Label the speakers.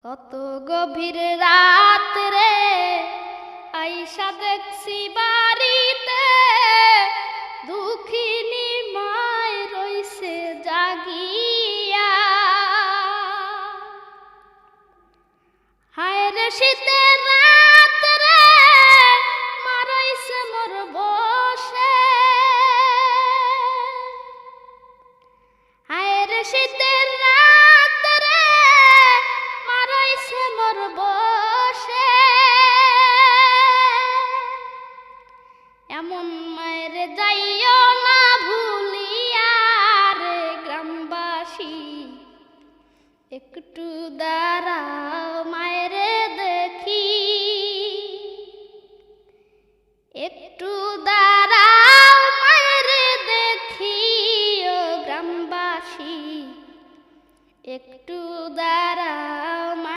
Speaker 1: কত গভীর রাত রে আইসা দেখছি বাড়িতে দুঃখিনী মায় রইছে জাগিয়া। হায় রে শীতের রাত রে মারাইছে মোর বসে। হায় রে শীতের রাত রে মারাইছে মোর বসে। এমন মায়ের যাইও না ভুলিয়া রে গ্রামবাসী, একটু দাঁড়াও মায়ের দেখি। একটু দাঁড়াও মায়ের দেখি ও গ্রামবাসী, একটু দাঁড়াও।